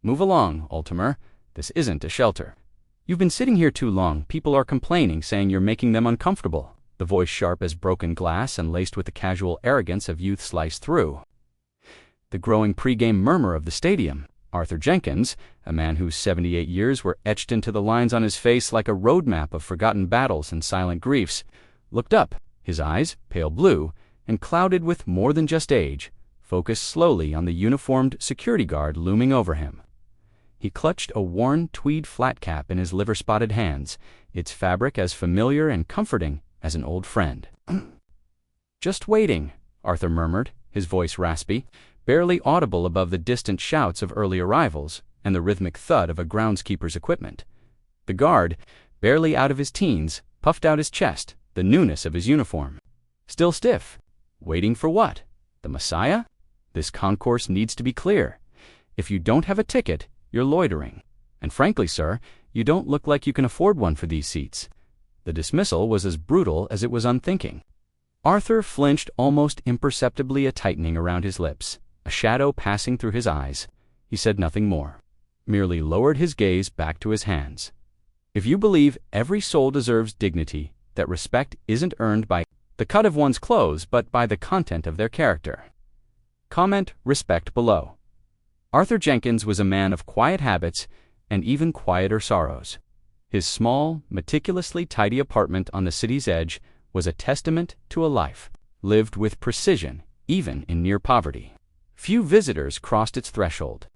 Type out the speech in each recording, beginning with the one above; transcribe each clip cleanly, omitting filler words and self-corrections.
"Move along, Ultimer. This isn't a shelter." "You've been sitting here too long. People are complaining, saying you're making them uncomfortable." The voice, sharp as broken glass and laced with the casual arrogance of youth, sliced through the growing pregame murmur of the stadium. Arthur Jenkins, a man whose 78 years were etched into the lines on his face like a roadmap of forgotten battles and silent griefs, looked up, his eyes, pale blue, and clouded with more than just age, focused slowly on the uniformed security guard looming over him. He clutched a worn tweed flat cap in his liver-spotted hands, its fabric as familiar and comforting as an old friend. "Just waiting," Arthur murmured, his voice raspy, barely audible above the distant shouts of early arrivals and the rhythmic thud of a groundskeeper's equipment. The guard, barely out of his teens, puffed out his chest, the newness of his uniform. Still stiff. Waiting for what? The Messiah? This concourse needs to be clear. If you don't have a ticket, you're loitering. And frankly, sir, you don't look like you can afford one for these seats. The dismissal was as brutal as it was unthinking. Arthur flinched, almost imperceptibly, a tightening around his lips, a shadow passing through his eyes. He said nothing more, merely lowered his gaze back to his hands. If you believe every soul deserves dignity, that respect isn't earned by the cut of one's clothes but by the content of their character. Comment respect below. Arthur Jenkins was a man of quiet habits and even quieter sorrows. His small, meticulously tidy apartment on the city's edge was a testament to a life lived with precision, even in near poverty. Few visitors crossed its threshold.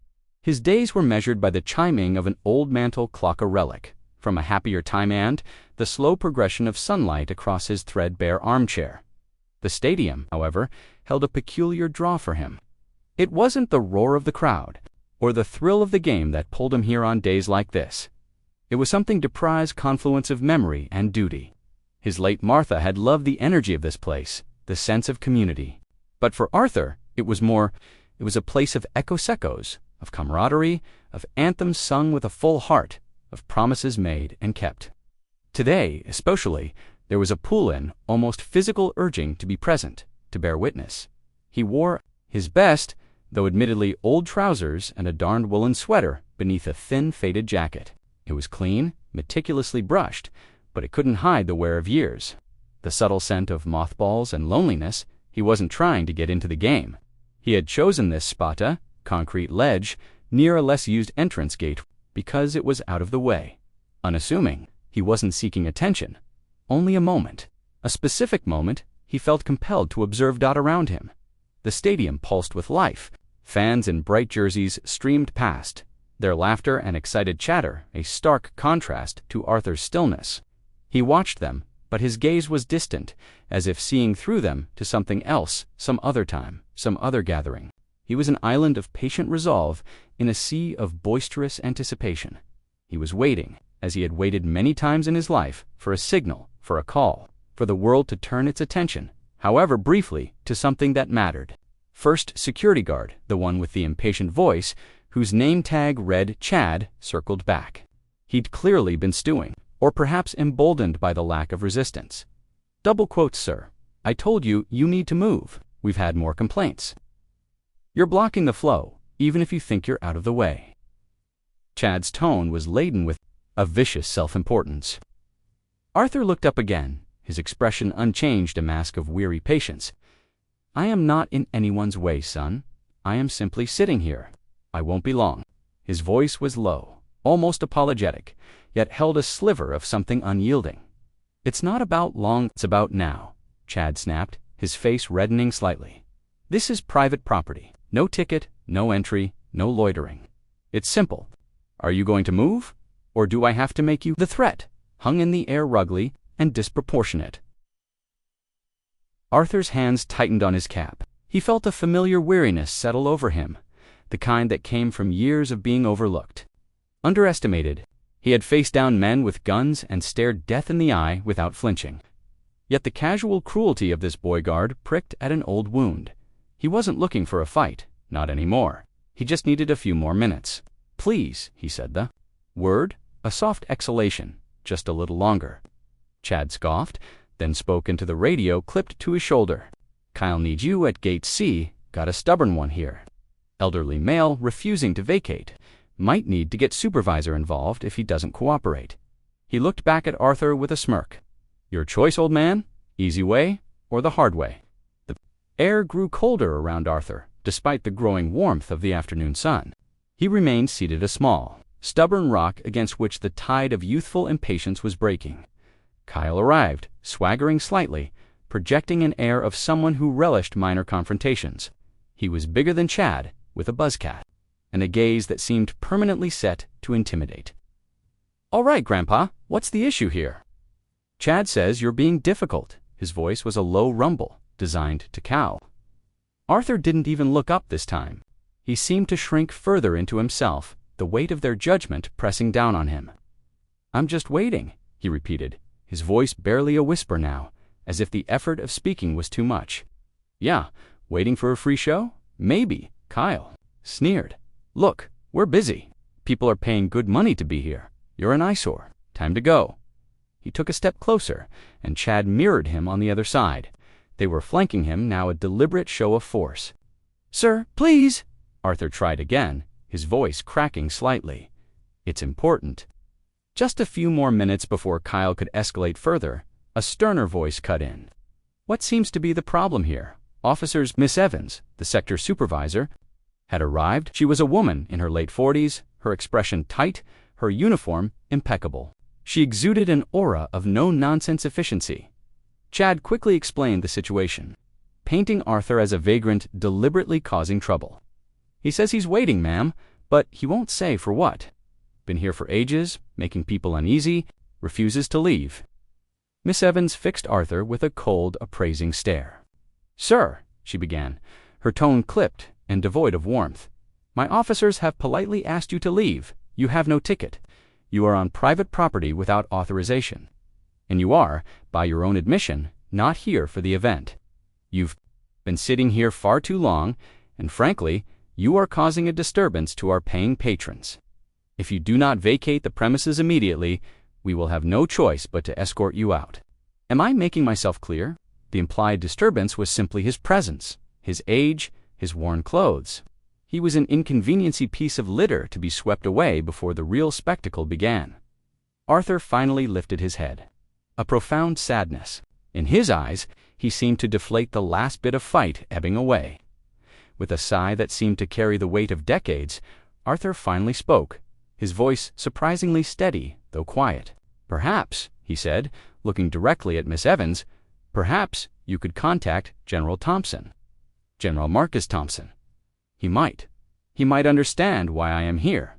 His days were measured by the chiming of an old mantel clock, a relic from a happier time, and the slow progression of sunlight across his threadbare armchair. The stadium, however, held a peculiar draw for him. It wasn't the roar of the crowd or the thrill of the game that pulled him here on days like this. It was something Dupri's confluence of memory and duty. His late Martha had loved the energy of this place, the sense of community. But for Arthur, it was a place of echoes, of camaraderie, of anthems sung with a full heart, of promises made and kept. Today, especially, there was a pull-in, almost physical urging to be present, to bear witness. He wore his best, though admittedly old trousers and a darned woolen sweater beneath a thin, faded jacket. It was clean, meticulously brushed, but it couldn't hide the wear of years. The subtle scent of mothballs and loneliness. He wasn't trying to get into the game. He had chosen this spot, concrete ledge, near a less used entrance gate, because it was out of the way. Unassuming, he wasn't seeking attention. Only a moment, a specific moment, he felt compelled to observe dot around him. The stadium pulsed with life. Fans in bright jerseys streamed past, their laughter and excited chatter a stark contrast to Arthur's stillness. He watched them, but his gaze was distant, as if seeing through them to something else, some other time, some other gathering. He was an island of patient resolve in a sea of boisterous anticipation. He was waiting, as he had waited many times in his life, for a signal, for a call, for the world to turn its attention, however briefly, to something that mattered. First security guard, the one with the impatient voice, whose name tag read Chad, circled back. He'd clearly been stewing, or perhaps emboldened by the lack of resistance. Double quotes, "Sir, I told you you need to move. We've had more complaints. You're blocking the flow, even if you think you're out of the way." Chad's tone was laden with a vicious self-importance. Arthur looked up again, his expression unchanged, a mask of weary patience. "I am not in anyone's way, son. I am simply sitting here. I won't be long." His voice was low, almost apologetic, yet held a sliver of something unyielding. "It's not about long, it's about now," Chad snapped, his face reddening slightly. "This is private property. No ticket, no entry, no loitering. It's simple. Are you going to move, or do I have to make you?" The threat hung in the air, ruggedly and disproportionate. Arthur's hands tightened on his cap. He felt a familiar weariness settle over him, the kind that came from years of being overlooked, underestimated. He had faced down men with guns and stared death in the eye without flinching. Yet the casual cruelty of this boy guard pricked at an old wound. He wasn't looking for a fight, not anymore. He just needed a few more minutes. "Please," he said the word, a soft exhalation, "just a little longer." Chad scoffed, then spoke into the radio clipped to his shoulder. "Kyle needs you at gate C, got a stubborn one here. Elderly male refusing to vacate. might need to get supervisor involved if he doesn't cooperate. He looked back at Arthur with a smirk. Your choice, old man? Easy way or the hard way? The air grew colder around Arthur, despite the growing warmth of the afternoon sun. He remained seated a small, stubborn rock against which the tide of youthful impatience was breaking. Kyle arrived, swaggering slightly, projecting an air of someone who relished minor confrontations. He was bigger than Chad, with a buzzcat, and a gaze that seemed permanently set to intimidate. All right, Grandpa, what's the issue here? Chad says you're being difficult. His voice was a low rumble, designed to cow. Arthur didn't even look up this time. He seemed to shrink further into himself, the weight of their judgment pressing down on him. I'm just waiting, he repeated, his voice barely a whisper now, as if the effort of speaking was too much. Yeah, waiting for a free show? Maybe, Kyle sneered. Look, we're busy. People are paying good money to be here. You're an eyesore. Time to go. He took a step closer, and Chad mirrored him on the other side. They were flanking him, now a deliberate show of force. Sir, please, Arthur tried again, his voice cracking slightly. It's important. Just a few more minutes before Kyle could escalate further, a sterner voice cut in. What seems to be the problem here? Officers Miss Evans, the sector supervisor, had arrived. She was a woman in her late 40s, her expression tight, her uniform impeccable. She exuded an aura of no-nonsense efficiency. Chad quickly explained the situation, painting Arthur as a vagrant deliberately causing trouble. He says he's waiting, ma'am, but he won't say for what. Been here for ages, making people uneasy, refuses to leave. Miss Evans fixed Arthur with a cold, appraising stare. Sir, she began, her tone clipped and devoid of warmth. My officers have politely asked you to leave. You have no ticket. You are on private property without authorization. And you are, by your own admission, not here for the event. You've been sitting here far too long, and frankly, you are causing a disturbance to our paying patrons. If you do not vacate the premises immediately, we will have no choice but to escort you out. Am I making myself clear? The implied disturbance was simply his presence, his age, his worn clothes. He was an inconveniency piece of litter to be swept away before the real spectacle began. Arthur finally lifted his head. A profound sadness. In his eyes, he seemed to deflate the last bit of fight ebbing away. With a sigh that seemed to carry the weight of decades, Arthur finally spoke, his voice surprisingly steady, though quiet. Perhaps, he said, looking directly at Miss Evans, perhaps you could contact General Thompson. General Marcus Thompson. He might understand why I am here.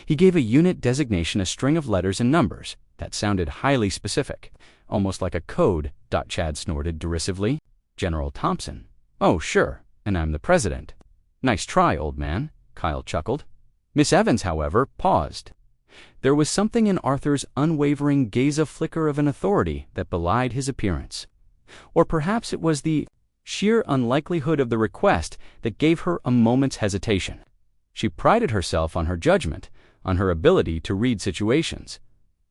He gave a unit designation a string of letters and numbers that sounded highly specific, almost like a code. Chad snorted derisively. General Thompson. Oh, sure, and I'm the president. Nice try, old man, Kyle chuckled. Miss Evans, however, paused. There was something in Arthur's unwavering gaze, a flicker of an authority that belied his appearance. Or perhaps it was the sheer unlikelihood of the request that gave her a moment's hesitation. She prided herself on her judgment, on her ability to read situations.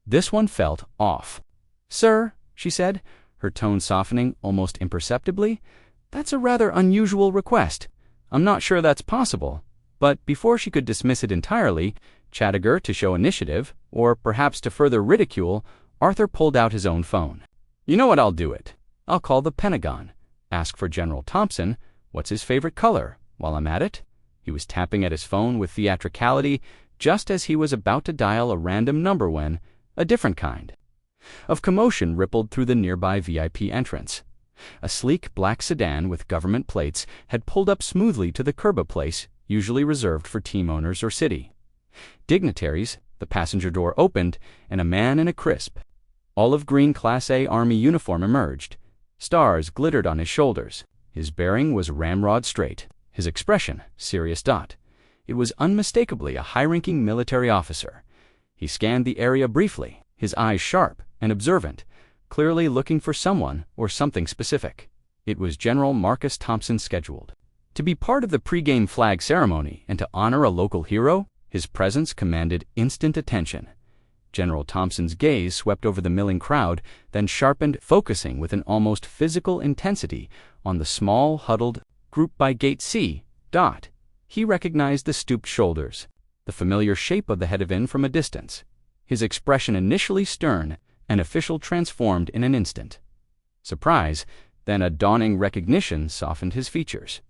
This one felt off. Sir, she said, her tone softening almost imperceptibly, that's a rather unusual request. I'm not sure that's possible. But before she could dismiss it entirely, Chadiger to show initiative, or perhaps to further ridicule, Arthur pulled out his own phone. You know what, I'll do it. I'll call the Pentagon. Ask for General Thompson. What's his favorite color? While I'm at it. He was tapping at his phone with theatricality, just as he was about to dial a random number when a different kind of commotion rippled through the nearby VIP entrance. A sleek black sedan with government plates had pulled up smoothly to the curb, a place usually reserved for team owners or city dignitaries. The passenger door opened, and a man in a crisp, olive-green Class A Army uniform emerged. Stars glittered on his shoulders. His bearing was ramrod straight, his expression serious. It was unmistakably a high-ranking military officer. He scanned the area briefly, his eyes sharp and observant, clearly looking for someone or something specific. It was General Marcus Thompson, scheduled to be part of the pre-game flag ceremony and to honor a local hero. His presence commanded instant attention. General Thompson's gaze swept over the milling crowd, then sharpened, focusing with an almost physical intensity on the small, huddled group by Gate C. He recognized the stooped shoulders, the familiar shape of the head of N from a distance. His expression initially stern and official transformed in an instant. Surprise, then a dawning recognition softened his features.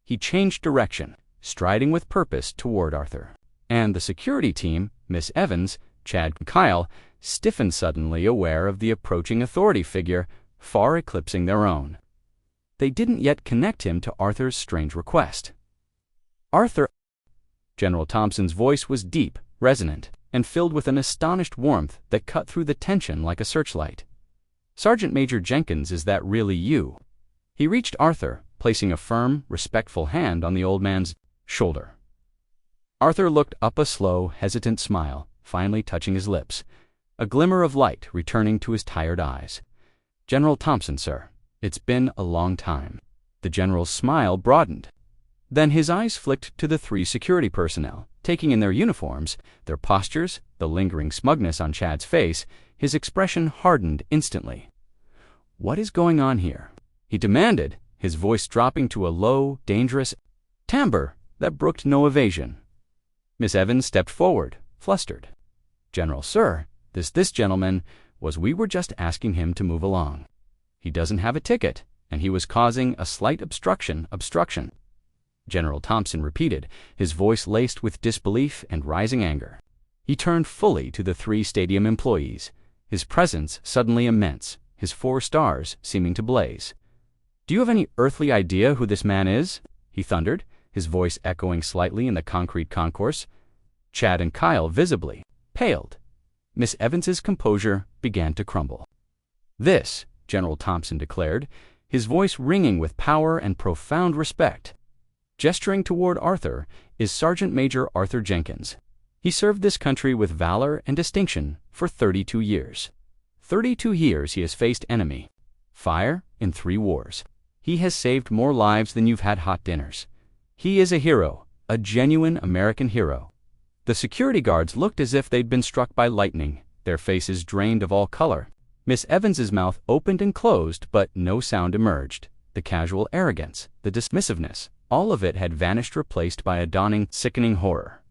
He changed direction, striding with purpose toward Arthur. And the security team, Miss Evans, Chad and Kyle, stiffened suddenly, aware of the approaching authority figure, far eclipsing their own. They didn't yet connect him to Arthur's strange request. "Arthur!" General Thompson's voice was deep, resonant, and filled with an astonished warmth that cut through the tension like a searchlight. "Sergeant Major Jenkins, is that really you?" He reached Arthur, placing a firm, respectful hand on the old man's shoulder. Arthur looked up, a slow, hesitant smile finally touching his lips, a glimmer of light returning to his tired eyes. "General Thompson, sir. It's been a long time." The general's smile broadened. Then his eyes flicked to the three security personnel, taking in their uniforms, their postures, the lingering smugness on Chad's face. His expression hardened instantly. "What is going on here?" he demanded, his voice dropping to a low, dangerous timbre that brooked no evasion. Miss Evans stepped forward, flustered. "General, sir, this gentleman we were just asking him to move along. He doesn't have a ticket, and he was causing a slight obstruction. General Thompson repeated, his voice laced with disbelief and rising anger. He turned fully to the three stadium employees, his presence suddenly immense, his 4 stars seeming to blaze. "Do you have any earthly idea who this man is?" he thundered, his voice echoing slightly in the concrete concourse. Chad and Kyle visibly paled. Miss Evans's composure began to crumble. "This," General Thompson declared, his voice ringing with power and profound respect, gesturing toward Arthur, "is Sergeant Major Arthur Jenkins. He served this country with valor and distinction for 32 years. 32 years he has faced enemy, fire in 3 wars. He has saved more lives than you've had hot dinners. He is a hero, a genuine American hero." The security guards looked as if they'd been struck by lightning, their faces drained of all color. Miss Evans's mouth opened and closed, but no sound emerged. The casual arrogance, the dismissiveness, all of it had vanished, replaced by a dawning, sickening horror.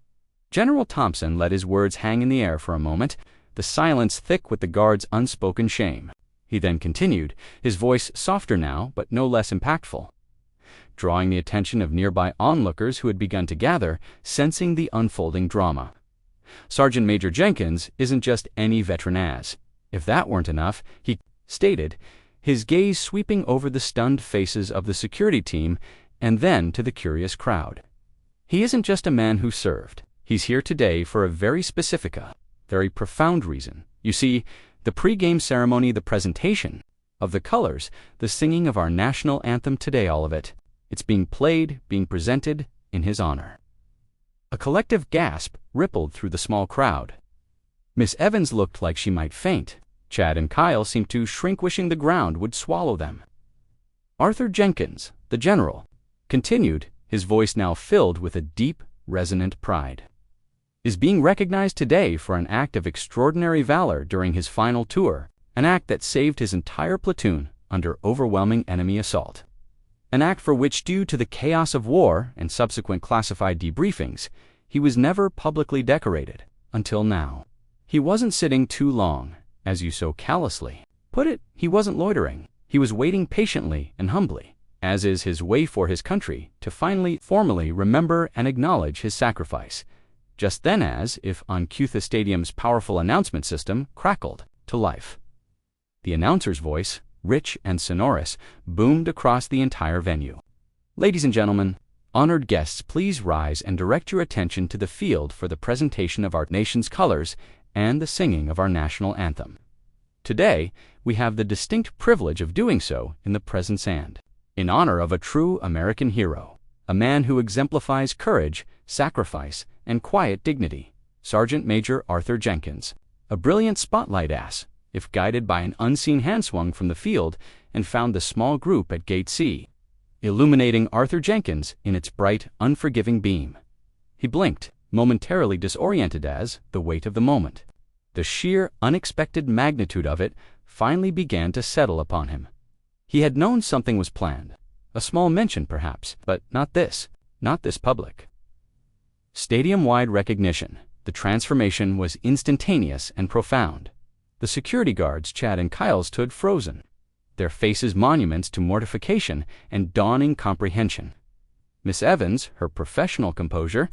General Thompson let his words hang in the air for a moment, the silence thick with the guard's unspoken shame. He then continued, his voice softer now, but no less impactful, drawing the attention of nearby onlookers who had begun to gather, sensing the unfolding drama. "Sergeant Major Jenkins isn't just any veteran as. If that weren't enough," he stated, his gaze sweeping over the stunned faces of the security team and then to the curious crowd. "He isn't just a man who served. He's here today for a very specific, very profound reason. You see, the pre-game ceremony, the presentation of the colors, the singing of our national anthem today, all of it, it's being played, being presented in his honor." A collective gasp rippled through the small crowd. Miss Evans looked like she might faint. Chad and Kyle seemed to shrink, wishing the ground would swallow them. "Arthur Jenkins, the general," continued, his voice now filled with a deep, resonant pride, "is being recognized today for an act of extraordinary valor during his final tour, an act that saved his entire platoon under overwhelming enemy assault. An act for which, due to the chaos of war and subsequent classified debriefings, he was never publicly decorated until now. He wasn't sitting too long, as you so callously put it. He wasn't loitering. He was waiting patiently and humbly, as is his way for his country, to finally, formally remember and acknowledge his sacrifice." Just then, as if Uncutha Stadium's powerful announcement system crackled to life. The announcer's voice, rich and sonorous, boomed across the entire venue. "Ladies and gentlemen, honored guests, please rise and direct your attention to the field for the presentation of our nation's colors and the singing of our national anthem. Today, we have the distinct privilege of doing so in the presence and in honor of a true American hero, a man who exemplifies courage, sacrifice, and quiet dignity, Sergeant Major Arthur Jenkins, a brilliant spotlight ass, if guided by an unseen hand swung from the field and found the small group at Gate C, illuminating Arthur Jenkins in its bright, unforgiving beam. He blinked, momentarily disoriented as the weight of the moment, the sheer, unexpected magnitude of it, finally began to settle upon him. He had known something was planned, a small mention perhaps, but not this public. Stadium-wide recognition. The transformation was instantaneous and profound. The security guards, Chad and Kyle, stood frozen, their faces monuments to mortification and dawning comprehension. Miss Evans, her professional composure,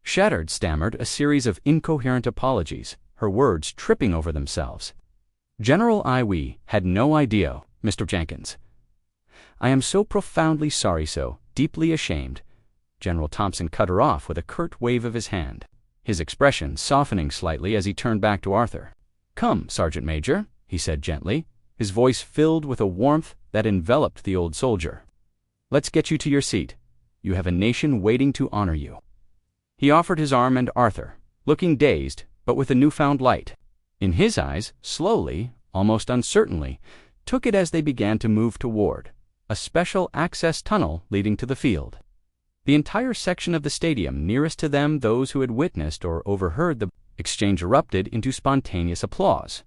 shattered, stammered a series of incoherent apologies, her words tripping over themselves. General we had no idea, Mr. Jenkins. I am so profoundly sorry, so deeply ashamed. General Thompson cut her off with a curt wave of his hand, his expression softening slightly as he turned back to Arthur. Come, Sergeant Major, he said gently, his voice filled with a warmth that enveloped the old soldier. Let's get you to your seat. You have a nation waiting to honor you. He offered his arm, and Arthur, looking dazed, but with a newfound light in his eyes, slowly, almost uncertainly, took it as they began to move toward a special access tunnel leading to the field. The entire section of the stadium nearest to them, those who had witnessed or overheard the exchange, erupted into spontaneous applause.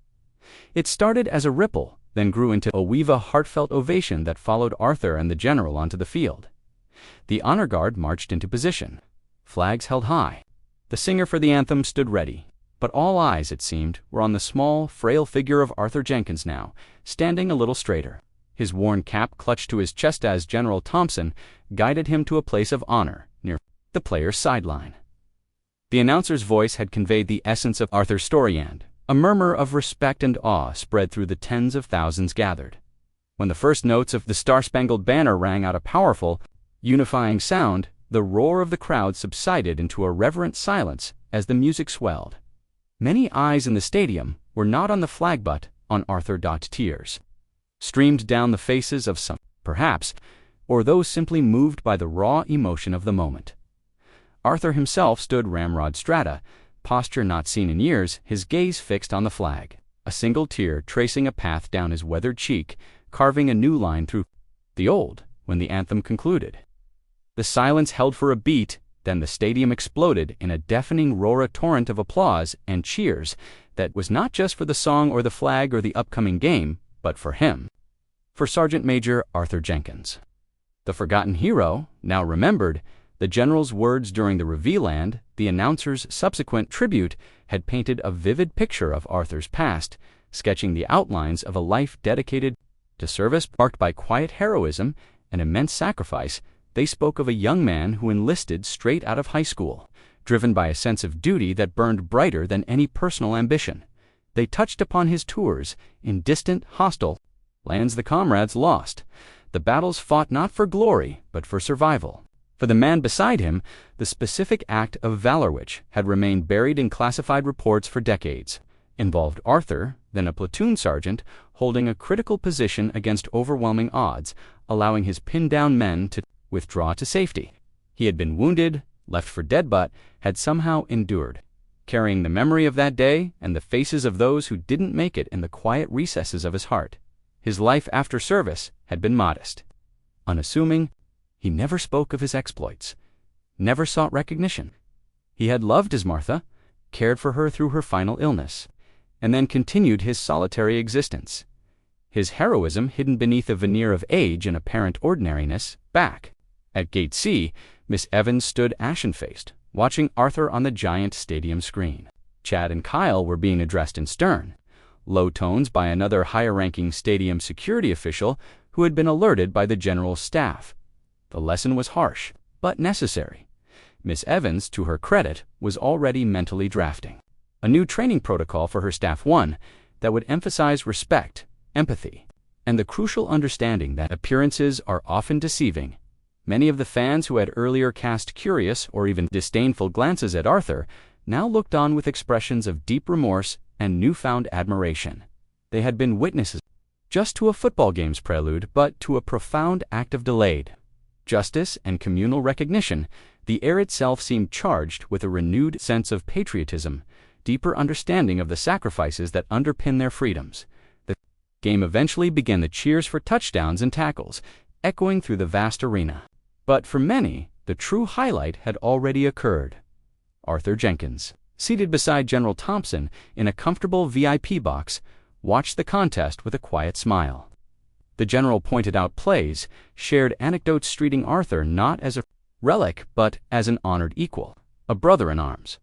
It started as a ripple, then grew into a wave of heartfelt ovation that followed Arthur and the general onto the field. The honor guard marched into position, flags held high. The singer for the anthem stood ready, but all eyes, it seemed, were on the small, frail figure of Arthur Jenkins now, standing a little straighter, his worn cap clutched to his chest as General Thompson guided him to a place of honor near the player's sideline. The announcer's voice had conveyed the essence of Arthur's story, and a murmur of respect and awe spread through the tens of thousands gathered. When the first notes of the Star-Spangled Banner rang out a powerful, unifying sound, the roar of the crowd subsided into a reverent silence as the music swelled. Many eyes in the stadium were not on the flag but on Arthur. Tears streamed down the faces of some, perhaps, or those simply moved by the raw emotion of the moment. Arthur himself stood ramrod strata, posture not seen in years, his gaze fixed on the flag, a single tear tracing a path down his weathered cheek, carving a new line through the old when the anthem concluded. The silence held for a beat, then the stadium exploded in a deafening roar, a torrent of applause and cheers that was not just for the song or the flag or the upcoming game, but for him, for Sergeant Major Arthur Jenkins. The forgotten hero, now remembered. The general's words during the reveal and the announcer's subsequent tribute had painted a vivid picture of Arthur's past, sketching the outlines of a life dedicated to service, marked by quiet heroism and immense sacrifice. They spoke of a young man who enlisted straight out of high school, driven by a sense of duty that burned brighter than any personal ambition. They touched upon his tours in distant, hostile lands, the comrades lost, the battles fought not for glory, but for survival. For the man beside him, the specific act of valor which had remained buried in classified reports for decades involved Arthur, then a platoon sergeant, holding a critical position against overwhelming odds, allowing his pinned-down men to withdraw to safety. He had been wounded, left for dead, but had somehow endured, carrying the memory of that day and the faces of those who didn't make it in the quiet recesses of his heart. His life after service had been modest, unassuming. He never spoke of his exploits, never sought recognition. He had loved his Martha, cared for her through her final illness, and then continued his solitary existence, his heroism hidden beneath a veneer of age and apparent ordinariness. Back at Gate C, Miss Evans stood ashen-faced, watching Arthur on the giant stadium screen. Chad and Kyle were being addressed in stern, low tones by another higher-ranking stadium security official who had been alerted by the general's staff. The lesson was harsh, but necessary. Miss Evans, to her credit, was already mentally drafting a new training protocol for her staff, one that would emphasize respect, empathy, and the crucial understanding that appearances are often deceiving. Many of the fans who had earlier cast curious or even disdainful glances at Arthur now looked on with expressions of deep remorse and newfound admiration. They had been witnesses just to a football game's prelude, but to a profound act of delayed justice and communal recognition. The air itself seemed charged with a renewed sense of patriotism, deeper understanding of the sacrifices that underpin their freedoms. The game eventually began, the cheers for touchdowns and tackles echoing through the vast arena. But for many, the true highlight had already occurred. Arthur Jenkins, seated beside General Thompson in a comfortable VIP box, watched the contest with a quiet smile. The general pointed out plays, shared anecdotes, treating Arthur not as a relic but as an honored equal, a brother in arms.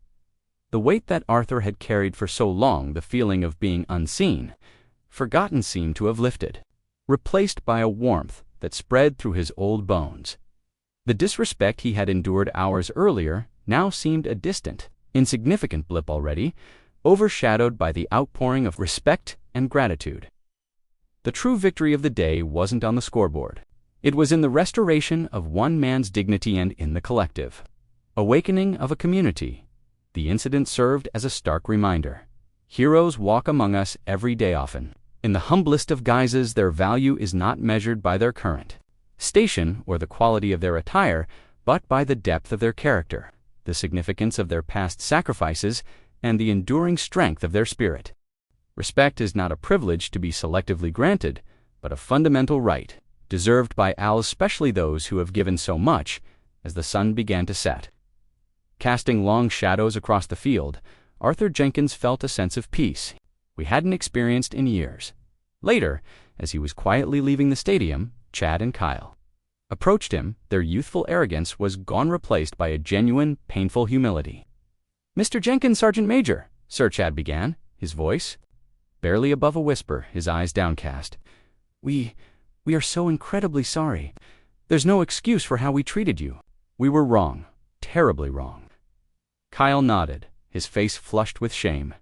The weight that Arthur had carried for so long, the feeling of being unseen, forgotten, seemed to have lifted, replaced by a warmth that spread through his old bones. The disrespect he had endured hours earlier now seemed a distant, insignificant blip already, overshadowed by the outpouring of respect and gratitude. The true victory of the day wasn't on the scoreboard. It was in the restoration of one man's dignity and in the collective awakening of a community. The incident served as a stark reminder. Heroes walk among us every day often. In the humblest of guises, their value is not measured by their current station or the quality of their attire, but by the depth of their character, the significance of their past sacrifices, and the enduring strength of their spirit. Respect is not a privilege to be selectively granted, but a fundamental right, deserved by all, especially those who have given so much. As the sun began to set, casting long shadows across the field, Arthur Jenkins felt a sense of peace we hadn't experienced in years. Later, as he was quietly leaving the stadium, Chad and Kyle approached him. Their youthful arrogance was gone, replaced by a genuine, painful humility. "Mr. Jenkins, Sergeant Major," Sir Chad began, his voice barely above a whisper, his eyes downcast. We are so incredibly sorry. There's no excuse for how we treated you. We were wrong, terribly wrong." Kyle nodded, his face flushed with shame.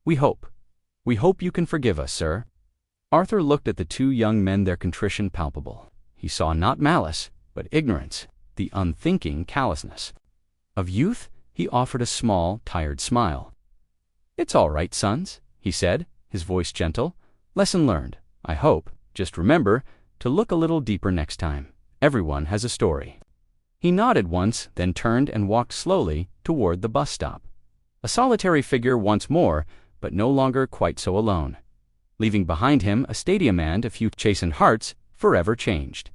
We hope you can forgive us, sir." Arthur looked at the two young men, their contrition palpable. He saw not malice, but ignorance, the unthinking callousness of youth. He offered a small, tired smile. "It's all right, sons," he said, his voice gentle. "Lesson learned, I hope. Just remember to look a little deeper next time. Everyone has a story." He nodded once, then turned and walked slowly toward the bus stop. A solitary figure once more, but no longer quite so alone, leaving behind him a stadium and a few chastened hearts forever changed.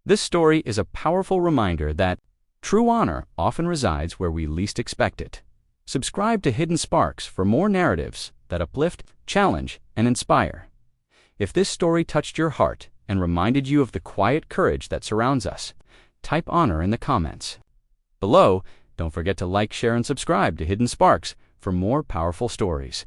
This story is a powerful reminder that true honor often resides where we least expect it. Subscribe to Hidden Sparks for more narratives that uplift, challenge, and inspire. If this story touched your heart and reminded you of the quiet courage that surrounds us, type honor in the comments below. Don't forget to like, share, and subscribe to Hidden Sparks for more powerful stories.